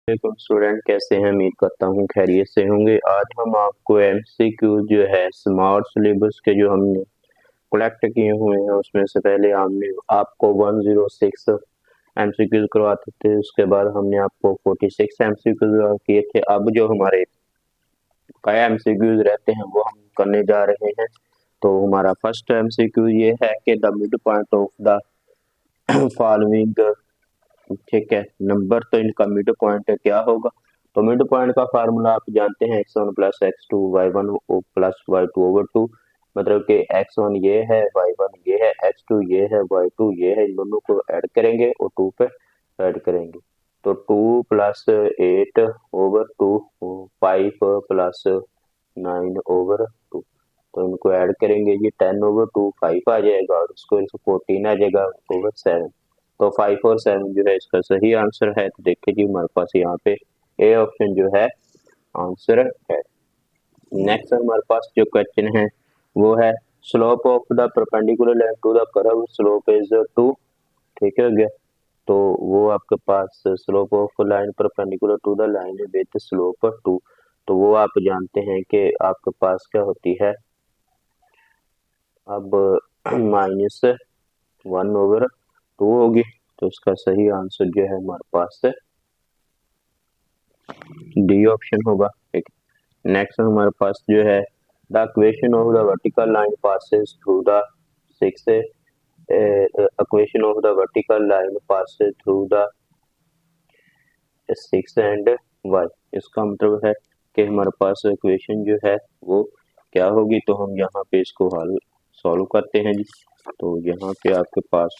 वालेकुम स्टूडेंट, कैसे हैं? उम्मीद करता हूँ खैरियत से होंगे। आज हम आपको एमसीक्यू जो है स्मार्ट सिलेबस के जो हमने कलेक्ट किए हुए हैं उसमें से पहले हमने आपको 106 एमसीक्यूज करवाते थे। उसके बाद हमने आपको 46 एमसीक्यूज किए थे। अब जो हमारे कई एमसीक्यूज रहते हैं वो हम करने जा रहे हैं। तो हमारा फर्स्ट एमसीक्यू ये है कि the mid point of the following, ठीक है। नंबर तो इनका मिड पॉइंट है, क्या होगा? तो मिड पॉइंट का फार्मूला आप जानते हैं, x1 plus x2 y1 plus y2 over 2। मतलब कि x1 ये है, y1 ये है, x2 ये है, y2 ये है। इन दोनों को ऐड करेंगे और 2 पे ऐड करेंगे। तो 2 प्लस 8 ओवर 2, 5 प्लस 9 ओवर 2। तो इनको ऐड करेंगे, ये 10 ओवर 2 5 आ जाएगा और उसको 14 आ जाएगा ओवर 7। तो 5 और 7 जो है इसका सही आंसर है। तो देखिए जी, हमारे पास यहाँ पे ए ऑप्शन जो है आंसर है। नेक्स्ट हमारे पास जो क्वेश्चन है वो है slope of the perpendicular line to the curve slope is 2, ठीक है गया। तो वो आपके पास slope of line perpendicular to the line with slope 2। तो वो आप जानते हैं कि आपके पास क्या होती है अब -1/2 होगी। तो इसका सही आंसर जो है हमारे पास डी ऑप्शन होगा, ठीक। नेक्स्ट हमारे पास जो है the equation of the vertical line passes through the 6 equation of the vertical line passes through the 6 and y। इसका मतलब है कि हमारे पास इक्वेशन जो है वो क्या होगी। तो हम यहाँ पे इसको हल सॉल्व करते हैं जी। तो यहाँ पे आपके पास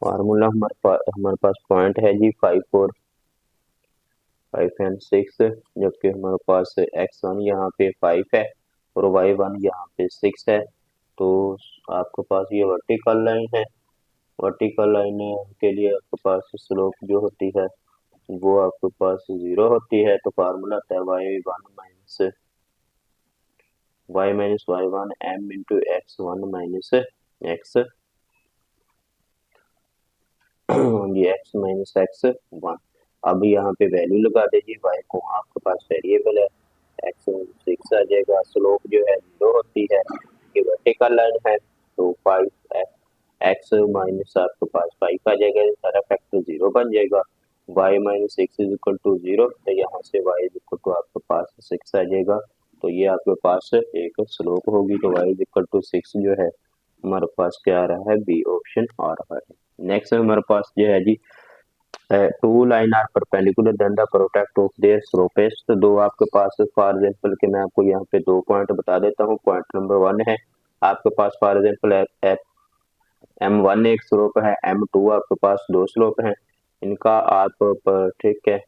फार्मूला हमारे पास पॉइंट है जी 5 और 5 एंड 6, जबकि हमारे पास x1 यहाँ पे 5 है और y1 यहाँ पे 6 है। तो आपके पास ये वर्टिकल लाइन है। वर्टिकल लाइन के लिए आपके पास स्लोप जो होती है वो आपके पास 0 होती है। तो फार्मूला आता है y minus y1 m into x1 minus x ये x माइनस x1। अब यहाँ पे वैल्यू लगा दीजिए y को, आपके पास वेरिएबल है x 6 आ जाएगा। स्लोप जो है 0 होती है, ये वर्टिकल लाइन है। तो 5 x माइनस आपके पास 5 आ जाएगा, सारा फैक्टर 0 बन जाएगा। y minus 6 is equal to 0, तो यहाँ से y इज इक्वल टू आपके पास 6 आ जाएगा। तो ये आपके पास एक स्लोप होगी। तो y इज इक्वल टू 6 जो है हमारे पास क्या आ रहा है, बी ऑप्शन आ रहा है। नेक्स्ट हमारे पास जो है जी, two line are perpendicular then the product of their slopes. तो दो आपके पास फॉर एग्जांपल के मैं आपको यहाँ पे 2 पॉइंट बता देता हूँ। पॉइंट नंबर 1 है आपके पास फॉर एग्जांपल M1 एक स्लोप है, M2 आपके पास 2 स्लोप हैं। इनका आप ठीक है,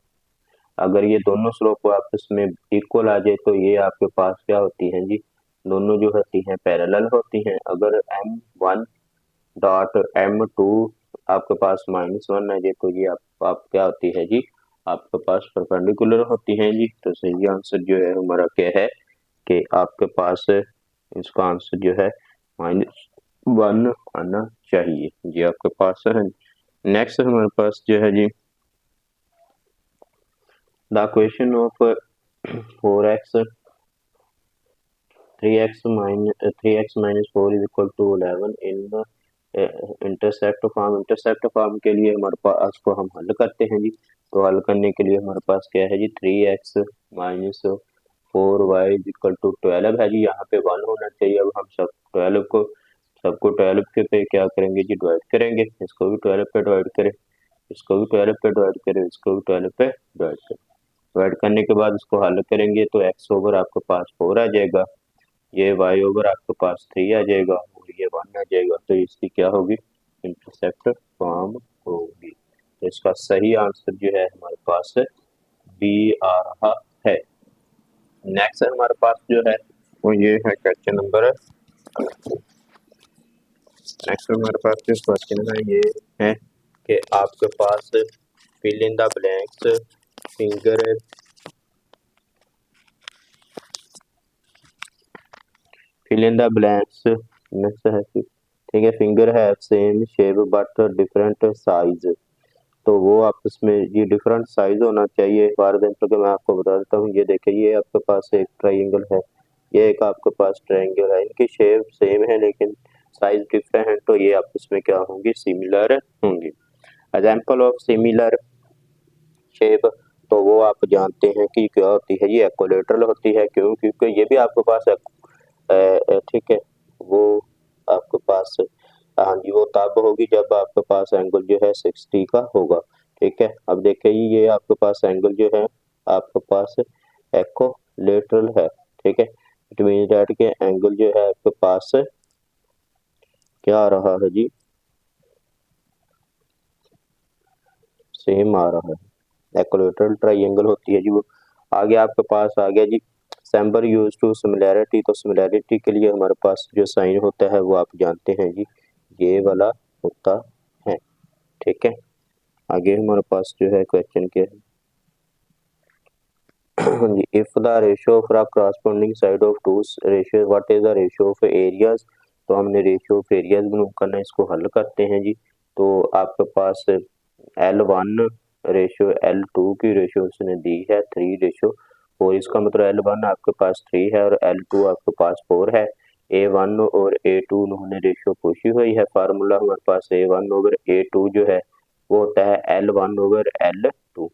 अगर ये दोनों स्लोप आपस में इक्वल आ जाए तो ये आपके पास क्या होती है जी, दोनों जो होती हैं पैरेलल होती हैं। अगर M1 डॉट M2 आपके पास -1 आ जाए तो ये आप क्या होती है जी, आपके पास परपेंडिकुलर होती है जी। तो सही आंसर जो है हमारा क्या है कि आपके पास इसका आंसर जो है -1 आना चाहिए जी आपके पास है। नेक्स्ट हमारे पास जो है जी, the equation of 4x 3x minus 4 is equal to 11 in intercept form के लिए हमारे पास को हम हल करते हैं जी। तो हल करने के लिए हमारे पास क्या है जी, 3x minus 4y is equal to 12 है जी। यहाँ पे 1 होना चाहिए। अब हम सबको 12 के पे क्या करेंगे जी, डिवाइड करेंगे। इसको भी 12 पे डिवाइड करें, इसको भी 12 पे डिवाइड करें, इसको भी 12 पे डिवाइड करें। डिवाइड करने के बाद इसको हल करेंगे तो x ओवर आपके पास 4 आ जाएगा, ये y ओवर आपके पास 3 आ जाएगा और ये 1 आ जाएगा। तो इसकी क्या होगी, इंटरसेप्ट फॉर्म होगी। तो इसका सही आंसर जो है हमारे पास बी आ रहा है। नेक्स्ट हमारे पास जो है वो ये है क्वेश्चन नंबर, नेक्स्ट हमारे पास जो क्वेश्चन है ये है कि आपके पास fill in the blanks finger fill in the blanks next है ठीक है। फिंगर है same shape but different size, तो वो आपस में ये डिफरेंट साइज होना चाहिए। फॉर एग्जाम्पल के मैं आपको बता देता हूँ, ये देखिए ये आपके पास एक ट्रायंगल है, ये एक आपके पास ट्रायंगल है, इनकी शेप सेम है लेकिन साइज डिफरेंट है, तो ये आपस में क्या होंगी, सिमिलर होंगी। एग्जाम्पल ऑफ सिमिलर शेप, तो वो आप जानते हैं कि क्या होती है, ये इक्विलेटरल होती है। क्यों? क्योंकि ये भी आपके पास ठीक है, वो आपके पास हाँ जी वो तब होगी जब आपके पास एंगल जो है 60 का होगा। ठीक है, अब देखिए ये आपके पास एंगल जो है आपके पास इक्विलेटरल है। ठीक है, इट मीन दैट के एंगल जो है आपके पास क्या आ रहा है जी, सेम आ रहा है। इक्विलेटरल ट्रायंगल होती है जी वो। आगे आपके पास आ गया जी सिंबल यूज टू सिमिलैरिटी, तो सिमिलैरिटी के लिए हमारे पास जो साइन होता है वो आप जानते हैं जी, ये वाला होता है। ठीक है, आगे हमारे पास जो है क्वेश्चन क्या है, if the ratio of the corresponding side of two ratio what is the ratio of areas, तो हमने रेशियो ऑफ एरियाज मालूम करना है, इसको हल करते हैं जी। तो आपके पास L1 रेशियो L2 की रेशियो उसने दी है 3:4, इसका मतलब L1 आपके पास 3 है और L2 आपके पास 4 है। A1 और A2 उन्होंने रेशियो पूछी हुई है, फार्मूला हमारे पास A1 ओवर A2 जो है वो होता है L1 ओवर L2,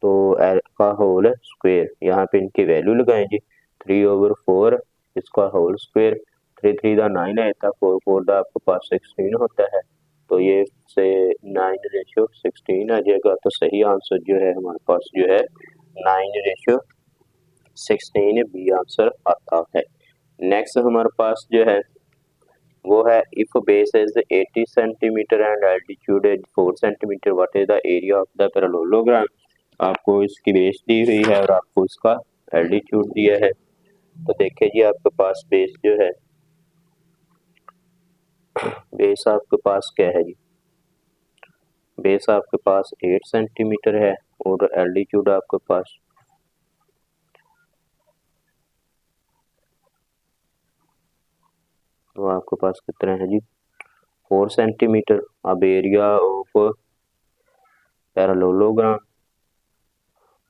तो L का होल स्क्वायर, यहाँ पे इनकी वैल्यू लगाएं जी, 3/4 इसका होल स्क्वायर, 3 3 दा 9 है, 4 4 दा आपके पास 16 होता है, तो ये से 9:16 आ जाएगा। तो सही आंसर जो है हमारे पास जो है 9:16 बी आंसर आता है। नेक्स्ट हमारे पास जो है वो है if base is 80 centimetre and altitude is 4 centimetre what is the area of the parallelogram, आपको इसकी बेस दी हुई है और आपको इसका एल्टीट्यूड दिया है। तो देखिए जी आपके पास बेस जो है, बेस आपके पास क्या है जी, बेस आपके पास 8 सेंटीमीटर है और एल्टीट्यूड आपके पास तो आपके पास कितना है जी 4 सेंटीमीटर। अब एरिया ऑफ पैरेललोग्राम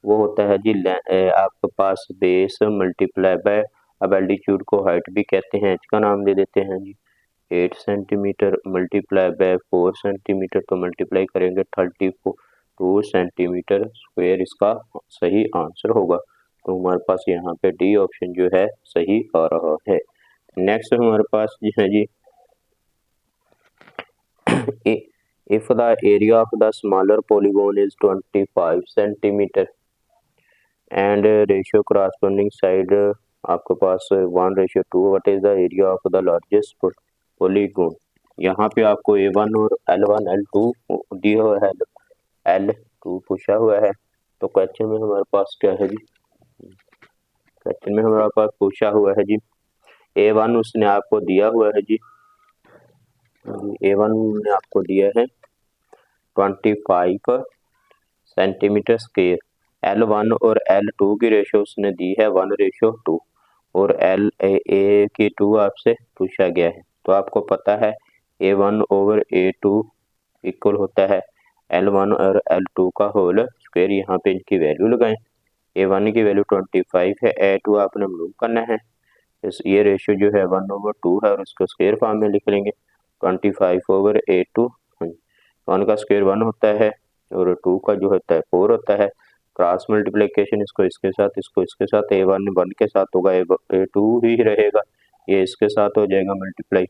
वो होता है जी आपके पास बेस मल्टीप्लाई बाय, अब एल्टीट्यूड को हाइट भी कहते हैं, इसका नाम दे देते हैं जी 8 सेंटीमीटर मल्टीप्लाई बाय 4 सेंटीमीटर, तो मल्टीप्लाई करेंगे 32 सेंटीमीटर स्क्वायर, इसका सही आंसर होगा। तो हमारे पास यहाँ पे डी ऑप्शन जो है सही आ रहा है। नेक्स्ट हमारे पास जी है जी if the area of the smaller polygon is 25 centimeter and ratio corresponding side आपके पास 1:2, what is the area of the largest polygon, यहाँ पे आपको A1 और L1 L2 दिया हुआ है, L2 पूछा हुआ है। तो क्वेश्चन में हमारे पास क्या है जी, क्वेश्चन में हमारे पास पूछा हुआ है जी A1 उसने आपको दिया हुआ है जी, A1 ने आपको दिया है 25 सेंटीमीटर स्क्वायर, L1 और L2 की रेशियो उसने दी है 1:2 और LA की 2 आपसे पूछा गया है। तो आपको पता है A1 ओवर A2 इक्वल होता है L1 और L2 का होल स्क्वायर, यहाँ पे इनकी वैल्यू लगाएं। A1 की वैल्यू 25 है, A2 आपने मालूम करना है, ये रेशियो जो है 1/2 है और इसको स्क्वायर फॉर्म में लिख लेंगे 25 ओवर A2, 1 का स्क्वायर 1 होता है और 2 का जो होता है 4 होता है, क्रॉस मल्टीप्लिकेशन इसको इसके साथ इसको इसके साथ A1 1 के साथ होगा, A2 ही रहेगा, ये इसके साथ हो जाएगा मल्टीप्लाई,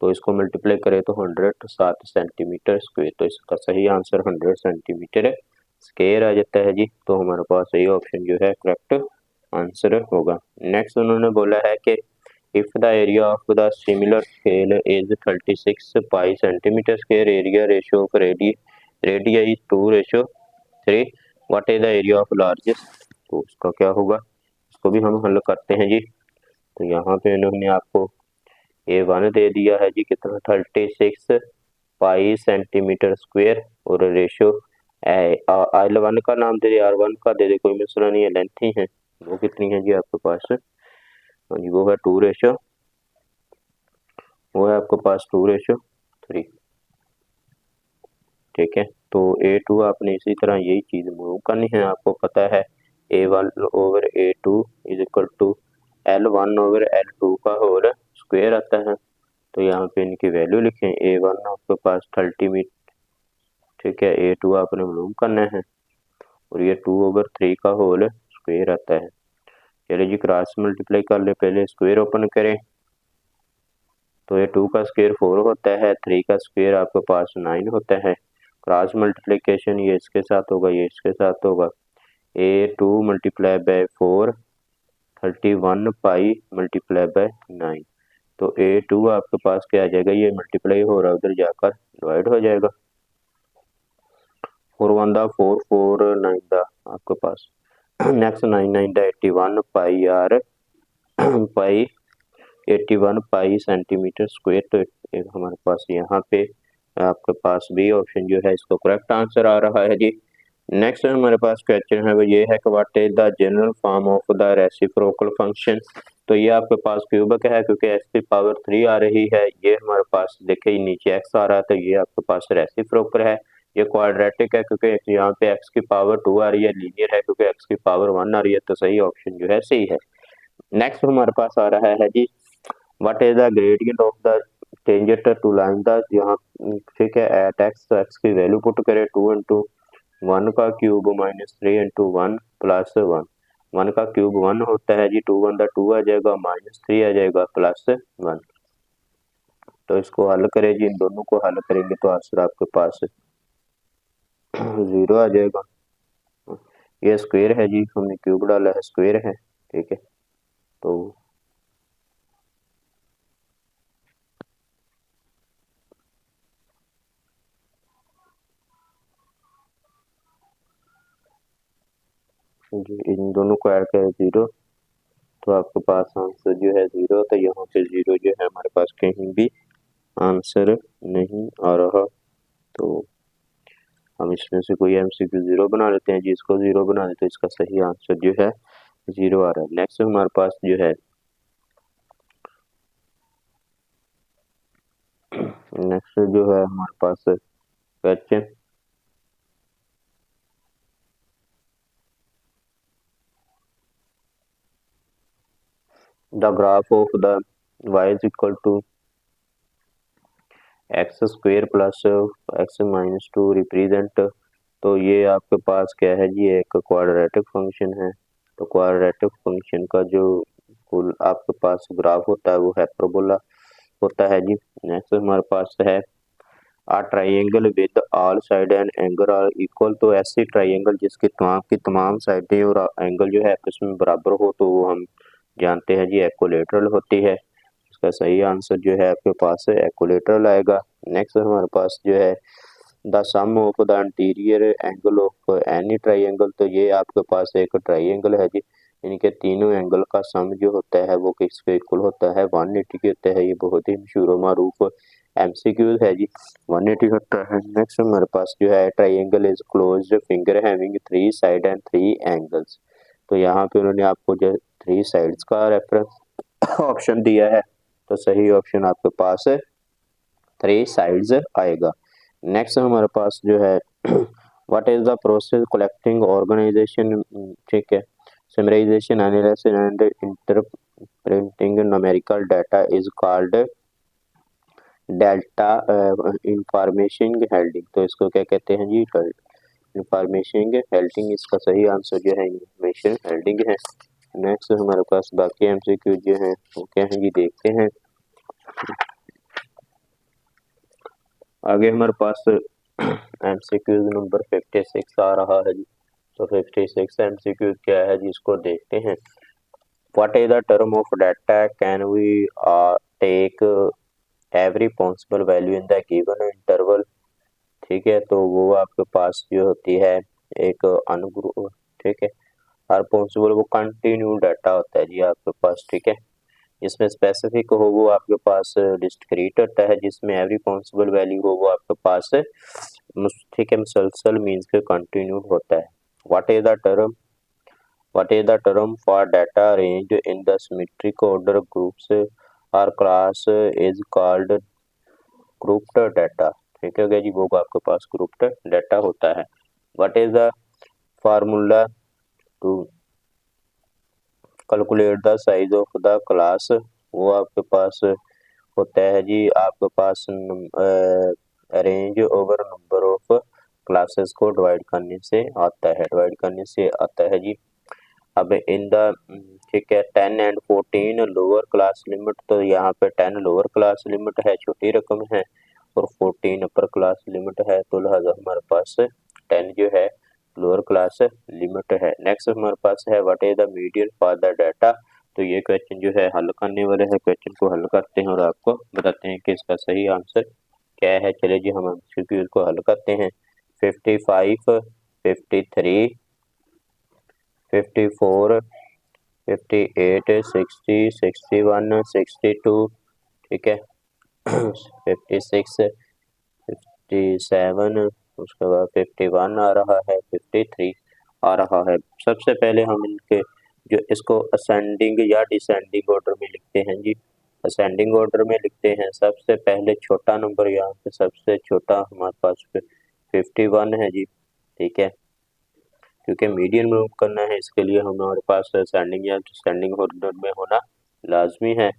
तो इसको मल्टीप्लाई करें तो 107 सेंटीमीटर स्क्वायर, तो इसका सही आंसर 100 सेंटीमीटर स्क्वायर आ जाता है जी। तो हमारे पास सही ऑप्शन जो है करेक्ट आंसर होगा। नेक्स्ट उन्होंने बोला है कि if the area of the similar scale is 36 pi centimeter square, area ratio of radii is 2:3, what is the area of largest, तो उसका क्या होगा, इसको भी हम हल करते हैं जी। तो यहाँ पे इन्होंने आपको A1 दे दिया है जी कितना 36 पाई सेंटीमीटर स्क्वायर और रेशो L1 का नाम दे दे, R1 का दे दे, कोई मसला नहीं है, लेंथ ही है। वो कितनी है जी आपके पास? हाँ जी, वो है 2:, वो है आपके पास 2:3। ठीक है, तो A2 आपने इसी तरह यही चीज मूव करनी है। आपको पता है A1 over A2 is equal to L1 over L2 का होल स्क्वायर आता है। तो यहाँ पे इनकी वैल्यू लिखें। A1 आपके पास 30 मीटर, ठीक है, A2 आपने मूव करना है और ये 2/3 का होल स्क्वायर आता है। चलिए जी, क्रॉस मल्टीप्लाई कर ले, पहले स्क्वायर ओपन करें तो ये 2 का स्क्वायर 4 होता है, 3 का स्क्वायर आपके पास 9 होता है। क्रॉस मल्टीप्लिकेशन ये इसके साथ होगा, ये इसके साथ होगा। A2 multiply by 4 31 pi multiply by 9। तो A2 आपके पास क्या आ जाएगा, ये मल्टीप्लाई हो रहा है उधर जाकर डिवाइड हो जाएगा। 4 1 दा 4 4 9 दा आपके पास नेक्स्ट 9 9 दा 81 pi r pi 81 pi centimetre square. तो एक हमारे पास यहाँ पे आपके पास बी ऑप्शन जो है इसको करेक्ट आंसर आ रहा है जी। नेक्स्ट हमारे पास क्वेश्चन है वो ये है कि what is the general form of the reciprocal function. तो ये आपके पास क्यूबिक है क्योंकि x की पावर 3 आ रही है। ये हमारे पास देखिए नीचे x आ रहा है तो ये आपके पास रेसिप्रोकल है। ये क्वाड्रेटिक है क्योंकि यहाँ पे x की पावर 2 आ रही है। लीनियर है क्योंकि x की पावर 1 आ रही है। तो सही ऑप्शन जो है सही है। नेक्स्ट हमारे पास आ रहा है जी what is the gradient of the tangent to line the, यहाँ ठीक है एट x, तो x की वैल्यू पुट करें 2 इंटू 1 का क्यूब माइनस 3 इंटू 1 प्लस 1। 1 का क्यूब 1 होता है जी, 2 1 दा 2 आ जाएगा, माइनस 3 आ जाएगा, प्लस 1। तो इसको हल करें जी, इन दोनों को हल करेंगे तो आंसर आपके पास 0 आ जाएगा। ये स्क्वायर है जी, हमने क्यूब डाला है, स्क्वायर है, ठीक है। तो जी इन दोनों को ऐड करें 0 तो आपके पास आंसर जो है 0। तो यहाँ पे 0 जो है हमारे पास कहीं भी आंसर नहीं आ रहा। तो हम इसमें से कोई MCQ 0 बना लेते हैं, जिसको 0 बना देते हैं इसका सही आंसर जो है 0 आ रहा है। नेक्स्ट हमारे पास जो है नेक्स्ट जो है हमारे पास question the graph of the y is equal to x square plus x minus 2 represent. तो ये आपके पास क्या है जी, एक क्वाड्रेटिक फंक्शन है। तो क्वाड्रेटिक फंक्शन का जो कुल आपके पास ग्राफ होता है वो हाइपरबोला होता है जी। नेक्स्ट हमारे पास है a triangle with all side and angle are equal. तो ऐसे ट्राइंगल जिसकी तमाम साइडें और एंगल जो है आपस में बराबर हो तो वो हम जानते हैं जी इक्विलैटरल होती है। इसका सही आंसर जो है आपके पास इक्विलैटरल आएगा। नेक्स्ट हमारे पास जो है the sum of the interior angle of any triangle. तो ये आपके पास एक ट्राइंगल है जी, इनके तीनों एंगल का सम जो होता है वो किसके इक्वल होता है, 180 के होता है। ये बहुत ही मशहूर मारूफ MCQ है जी, 180 होता है। नेक्स्ट हमारे पास जो है triangle is closed finger having 3 side and 3 angles. तो यहाँ पे उन्होंने आपको जो 3 साइड्स का रेफरेंस ऑप्शन दिया है। तो सही ऑप्शन आपके पास 3 साइड्स आएगा। नेक्स्ट हमारे पास जो है what is the process collecting organisation, ठीक है, summarisation analysis and interpreting numerical data is called delta information holding. तो इसको क्या कहते हैं जी, इंफॉर्मेशन हेल्डिंग। इसका सही आंसर जो है इंफॉर्मेशन हेल्डिंग है। नेक्स्ट हमारे पास बाकी MCQ जो है वो क्या है जी, देखते हैं। आगे हमारे पास MCQ नंबर 56 आ रहा है जी। तो 56 MCQ क्या है जी, इसको देखते हैं। What is the term of data can we take every possible value in the given interval. ठीक है, तो वो आपके पास जो होती है एक अनुग्रुप, ठीक है, हर पॉसिबल वो कंटिन्यू डाटा होता है जी आपके पास, ठीक है। इसमें स्पेसिफिक हो वो आपके पास डिस्क्रीट होता है, जिसमें एवरी पॉसिबल वैल्यू हो वो आपके पास ठीक है मुसलसल मीन्स के कंटिन्यूड होता है। What is the term for data arranged in the symmetric order groups और class is called grouped data. ठीक है जी, वो आपके पास ग्रुप्ड डाटा होता है। What is the formula to calculate the size of the class, वो आपके पास होता है जी आपके पास arrange over number of classes को डिवाइड करने से आता है जी। अब इन द ठीक है 10 एंड 14 लोअर क्लास लिमिट, तो यहाँ पे 10 लोअर क्लास लिमिट है, छोटी रकम है, और 14 अपर क्लास लिमिट है, तो लिहाजा हमारे पास 10 जो है लोअर क्लास लिमिट है। नेक्स्ट हमारे पास है what is the median for the data, तो ये क्वेश्चन जो है हल करने वाले हैं, क्वेश्चन को हल करते हैं और आपको बताते हैं कि इसका सही आंसर क्या है। चलिए जी हम एमसीक्यू को हल करते हैं। 55, 53, 54, 58, 60, 61, 62, ठीक है 56, 57, उसके बाद 51 आ रहा है, 53 आ रहा है। सबसे पहले हम इनके जो इसको असेंडिंग या डिसेंडिंग ऑर्डर में लिखते हैं जी। असेंडिंग ऑर्डर में लिखते हैं, सबसे पहले छोटा नंबर यहाँ पे सबसे छोटा हमारे पास 51 है जी। ठीक है, क्योंकि मीडियन मूव करना है इसके लिए हमारे पास असेंडिंग या डिसेंडिंग ऑर्डर में होना लाजमी है।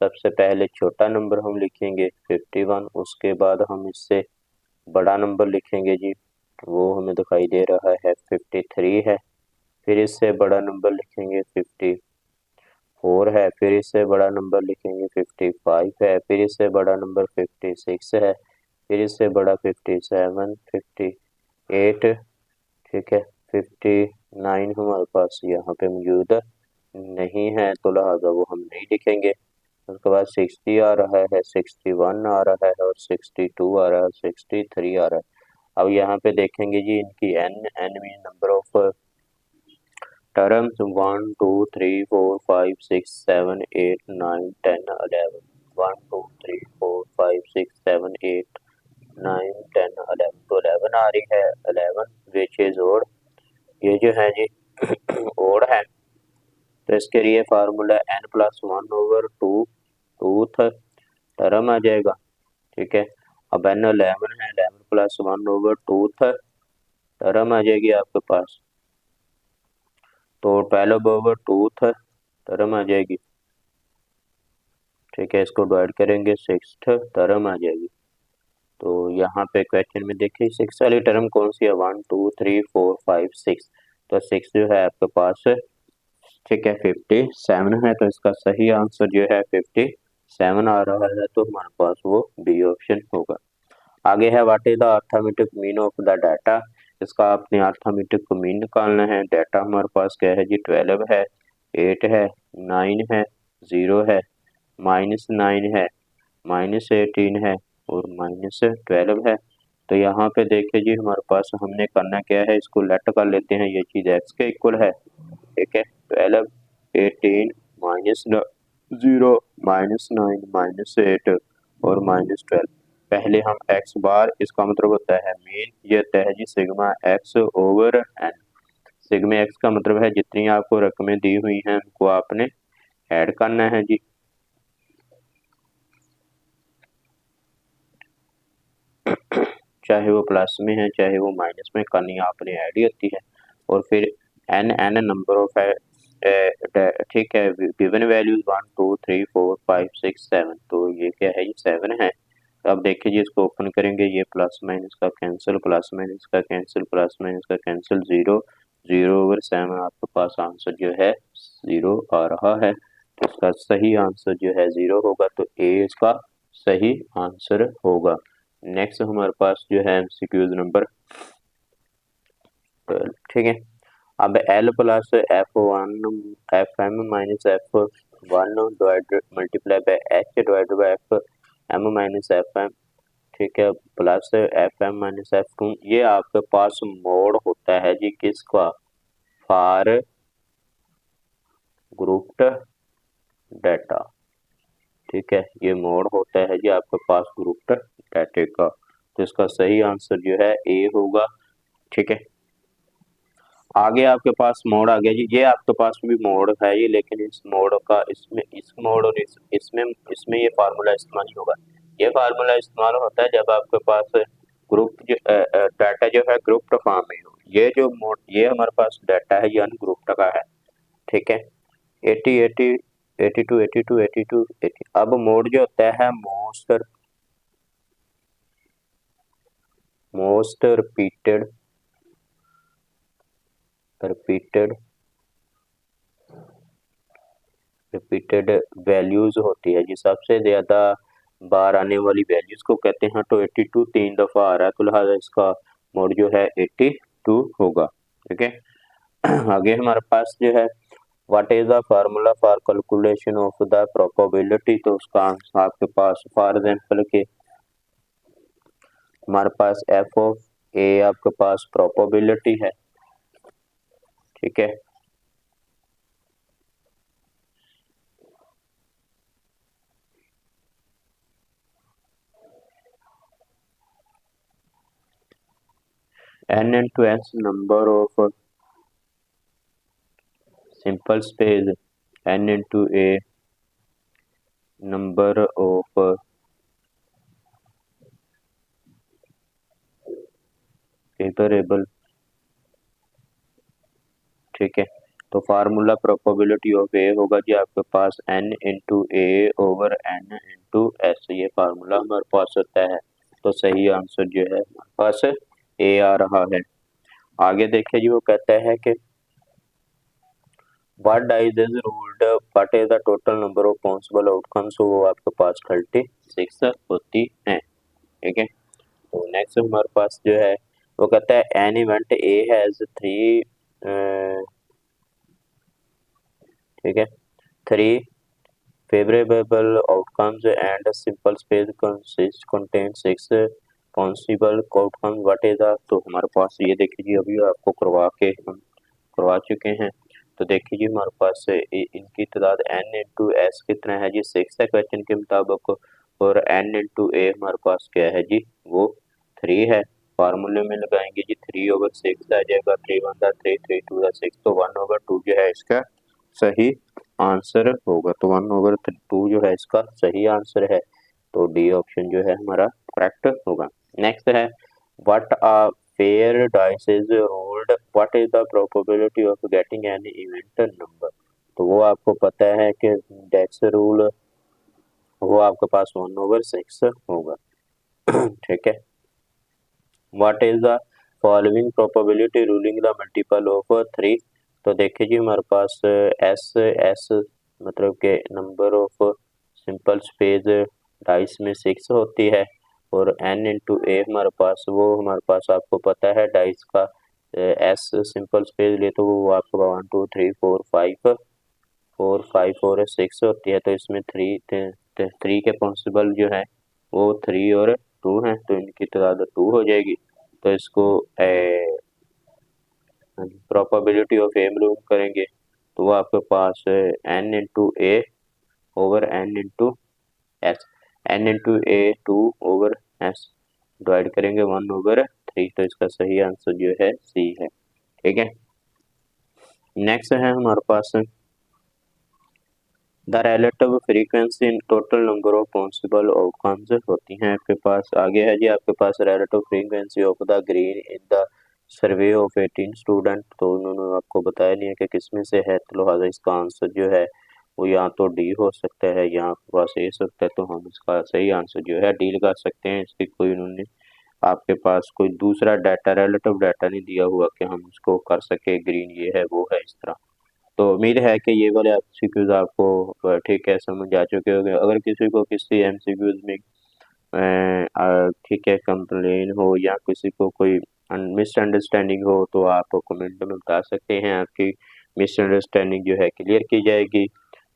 सबसे पहले छोटा नंबर हम लिखेंगे 51, उसके बाद हम इससे बड़ा नंबर लिखेंगे जी, वो हमें दिखाई दे रहा है 53 है। फिर इससे बड़ा नंबर लिखेंगे 54 है, फिर इससे बड़ा नंबर लिखेंगे 55 है, फिर इससे बड़ा नंबर 56 है, फिर इससे बड़ा 57, 58, ठीक है 59 हमारे पास यहाँ पे मौजूद नहीं है, तो लिहाजा वो हम नहीं लिखेंगे। उसके बाद 60 आ रहा है, 61 आ रहा है, और 62 आ रहा है, 63 आ रहा है। अब यहाँ पे देखेंगे जी इनकी N mean number of terms 1 2 3 4 5 6 7 8 9 10 11, 1 2 3 4 5 6 7 8 9 10 11, तो 11 आ रही है, 11 विच इज ओड, ये जो है जी ओड है, तो इसके लिए फार्मूला n+1/2 टर्म आ जाएगा। ठीक है, अब n11 है, 11+1/2 टर्म आ जाएगी आपके पास, तो 12/2 टर्म आ जाएगी। ठीक है, इसको डिवाइड करेंगे 6 टर्म आ जाएगी। तो यहाँ पे क्वेश्चन में देखिए 6 वाली टर्म कौन सी है, 1 2 3 4 5 6, तो 6 जो है आपके पास ठीक है 57 है, तो इसका सही आंसर जो है 57 आ रहा है, तो हमारे पास वो बी ऑप्शन होगा। आगे है what is the arithmetic mean of the data, इसका आपने अर्थमेटिक मीन निकालना है। डाटा हमारे पास क्या है जी 12 है, 8 है, 9 है, 0 है, -9 है, -18 है, और -12 है। तो यहाँ पे देखिए जी हमारे पास हमने करना क्या है, इसको लेट कर लेते हैं, ये चीज x के इक्वल है। ठीक है 12, 18, -0, -9, -8 और -12। पहले हम x बार, इसका मतलब होता है मीन, ये होता है जी sigma x over n। Sigma x का मतलब है जितनी आपको रकमें दी हुई हैं उनको आपने ऐड करना है जी। चाहे वो प्लस में है चाहे वो माइनस में, करनी आपने ऐड ही होती है। और फिर n नंबर ऑफ ठीक है गिवन वैल्यूज 1 2 3 4 5 6 7, तो ये क्या है ये 7 है। तो अब देखिए जी इसको ओपन करेंगे, ये प्लस माइनस का कैंसिल, प्लस माइनस का कैंसिल, प्लस माइनस का कैंसिल, 0 0/7 आपके पास आंसर जो है 0 आ रहा है। तो इसका सही आंसर जो है 0 होगा, तो ए इसका सही आंसर होगा। नेक्स्ट हमारे पास जो है एमसीक्यूज नंबर 12। ठीक है, अब L plus FM minus F1 multiply by H divided by FM minus FM, ठीक है प्लस FM माइनस F2, ये आपके पास मोड होता है जी किसका, फॉर ग्रुप्ड डाटा। ठीक है, ये मोड होता है जी आपके पास ग्रुप डाटा का। तो इसका सही आंसर जो है ए होगा। ठीक है, आगे आपके पास मोड आ गया जी, ये आपके पास भी मोड है ये, लेकिन इस मोड का इस मोड और इसमें ये फार्मूला इस्तेमाल नहीं होगा। ये फार्मूला इस्तेमाल होता है जब आपके पास ग्रुप डाटा जो है ग्रुप फॉर्म में हो। ये जो मोड, ये हमारे पास डाटा है ये अनग्रुप्ड का है। ठीक है, 80 80 82 82 82 80। अब मोड जो होता है मोस्ट रिपीटेड वैल्यूज होती है जी, सबसे ज्यादा बार आने वाली वैल्यूज को कहते हैं। तो 82 3 दफा आ रहा है, तो लिहाजा इसका मोड जो है 82 होगा। ठीक है, आगे हमारे पास जो है what is the formula for calculation of the probability. तो उसका आंसर आपके पास फॉर एग्जांपल के हमारे पास एफ ऑफ ए आपके पास प्रोबेबिलिटी है। ठीक है, n into s number of simple space, n into a number of favorable। ठीक है, तो फार्मूला प्रोबेबिलिटी ऑफ ए होगा जी आपके पास n into A over n into S. ये फार्मूला हमारे पास होता है। तो सही आंसर जो है हमारे पास ए आ रहा है। आगे देखिए जी, वो कहता है कि what dice is rolled what is the total number of possible outcomes. वो आपके पास 36 होती है। ठीक है, तो नेक्स्ट हमारे पास जो है वो कहता है एन इवेंट ए हैज 3 ठीक है 3 favorable outcomes and a simple space contains 6 possible outcomes। what is the। तो हमारे पास ये देखिए जी, अभी आपको हम करवा चुके हैं। तो देखिए जी हमारे पास इनकी तादाद n इंटू एस कितना है जी 6 है क्वेश्चन के मुताबिक, और n इंटू ए हमारे पास क्या है जी वो 3 है। फार्मूले में लगाएंगे जी 3 ओवर 6 आ जाएगा, 3 1 3 3 2 6, तो 1 ओवर 2 जो है इसका सही आंसर होगा। तो 1 ओवर 2 जो है इसका सही आंसर है। तो डी ऑप्शन जो है हमारा करेक्ट होगा। नेक्स्ट है what a fair dice is rolled what is the probability of getting an event number. तो वो आपको पता है कि डाइस रूल वो आपके पास 1 ओवर 6 होगा। ठीक है, what is the following probability ruling the multiple of 3। तो देखिए जी हमारे पास एस मतलब के number of simple space dice में 6 होती है, और n इंटू ए हमारे पास आपको पता है डाइस का एस सिंपल स्पेस ले तो वो आपको 1 2 3 4 5 और 6 होती है। तो इसमें 3 के पॉसिबल जो है वो 3 और 2 हैं, तो इनकी तादाद 2 हो जाएगी। तो इसको प्रोबेबिलिटी ऑफ ए में करेंगे तो वो आपके पास n into A over n into S, n into A 2 over S divide करेंगे 1 ओवर 3। तो इसका सही आंसर जो है सी है। ठीक है, नेक्स्ट है हमारे पास the relative frequency in total number of possible outcomes होती हैं आपके पास। आगे है जी आपके पास relative frequency of the green in the survey of 18 student. तो उन्होंने आपको बताया नहीं है कि किस में से है, तो लिहाजा इसका आंसर जो है वो यहाँ तो डी हो सकता है, यहाँ आपके पास ए सकता है। तो हम इसका सही आंसर जो है डी लगा सकते हैं। इसकी कोई उन्होंने आपके पास कोई दूसरा डाटा रिलेटिव डाटा नहीं दिया हुआ कि हम उसको कर सके ग्रीन ये है वो है इस तरह। तो उम्मीद है कि ये वाले एमसीक्यूज आपको ठीक है समझ आ चुके होंगे। अगर किसी को किसी एमसीक्यूज में ठीक है कंप्लेन हो या किसी को कोई मिसअंडरस्टैंडिंग हो तो आप कमेंट में बता सकते हैं, आपकी मिसअंडरस्टैंडिंग जो है क्लियर की जाएगी।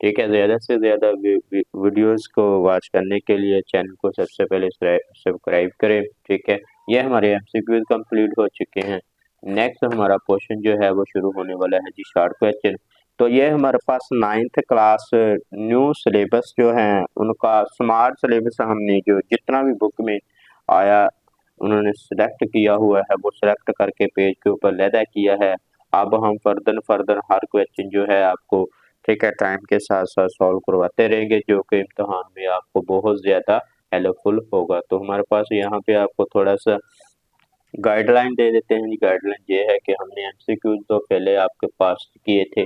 ठीक है, ज़्यादा से ज़्यादा वीडियोस को वॉच करने के लिए चैनल को सबसे पहले सब्सक्राइब करें। ठीक है, ये हमारे एमसीक्यूज कंप्लीट हो चुके हैं। नेक्स्ट हमारा क्वेश्चन जो है वो शुरू होने वाला है जी शॉर्ट क्वेश्चन। तो ये हमारे पास 9th क्लास न्यू सिलेबस जो है उनका स्मार्ट सिलेबस हमने जो जितना भी बुक में आया उन्होंने सिलेक्ट किया हुआ है वो सिलेक्ट करके पेज के ऊपर लैदा किया है। अब हम फर्दर हर क्वेश्चन जो है आपको ठीक है टाइम के साथ साथ सॉल्व करवाते रहेंगे जो कि इम्तहान में आपको बहुत ज़्यादा हेल्पफुल होगा। तो हमारे पास यहाँ पे आपको थोड़ा सा गाइडलाइन दे देते हैं। गाइडलाइन ये है कि हमने एमसीक्यूज तो पहले आपके पास किए थे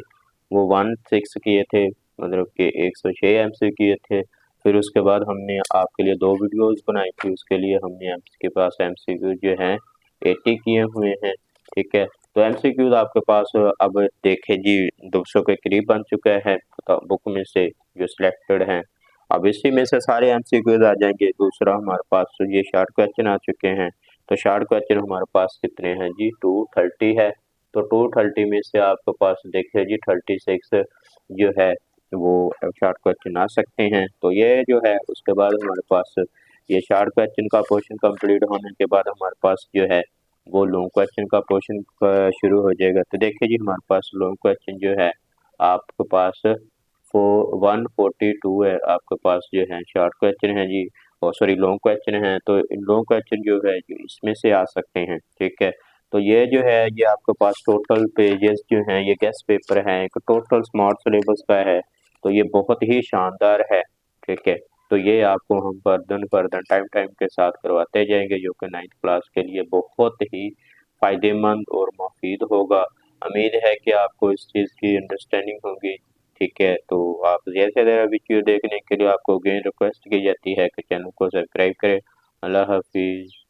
वो 16 किए थे, मतलब कि 106 एमसीक्यू किए थे। फिर उसके बाद हमने आपके लिए 2 वीडियोस बनाई थी, उसके लिए हमने आपके पास एमसीक्यू जो हैं 80 किए हुए हैं, ठीक है। तो एमसीक्यूज आपके पास अब देखें जी 200 के करीब बन चुका है बुक में से जो सिलेक्टेड हैं। अब इसी में से सारे एमसीक्यूज आ जाएंगे। दूसरा हमारे पास ये शॉर्ट क्वेश्चन आ चुके हैं। तो शॉर्ट क्वेश्चन हमारे पास कितने हैं जी 230 है। तो 230 में से आपके पास देखिए जी 36 जो है वो शॉर्ट क्वेश्चन आ सकते हैं। तो ये जो है उसके बाद हमारे पास ये शॉर्ट क्वेश्चन का पोर्शन कंप्लीट होने के बाद हमारे पास जो है वो लॉन्ग क्वेश्चन का पोर्शन शुरू हो जाएगा। तो देखिए जी हमारे पास लॉन्ग क्वेश्चन जो है आपके पास 142 है आपके पास जो है शॉर्ट क्वेश्चन है जी, और सॉरी लॉन्ग क्वेश्चन है। तो लॉन्ग क्वेश्चन जो है जो इसमें से आ सकते हैं, ठीक है। तो ये जो है ये आपके पास टोटल पेजेस जो हैं ये गेस्ट पेपर है एक टोटल स्मार्ट सिलेबस का है। तो ये बहुत ही शानदार है, ठीक है। तो ये आपको हम फर्दर टाइम के साथ करवाते जाएंगे जो कि 9th क्लास के लिए बहुत ही फायदेमंद और मुफीद होगा। उम्मीद है कि आपको इस चीज़ की अंडरस्टैंडिंग होगी, ठीक है। तो आप जैसे ज़रा वीडियो देखने के लिए आपको अगेन रिक्वेस्ट की जाती है कि चैनल को सब्सक्राइब करें। अल्लाह हाफिज़।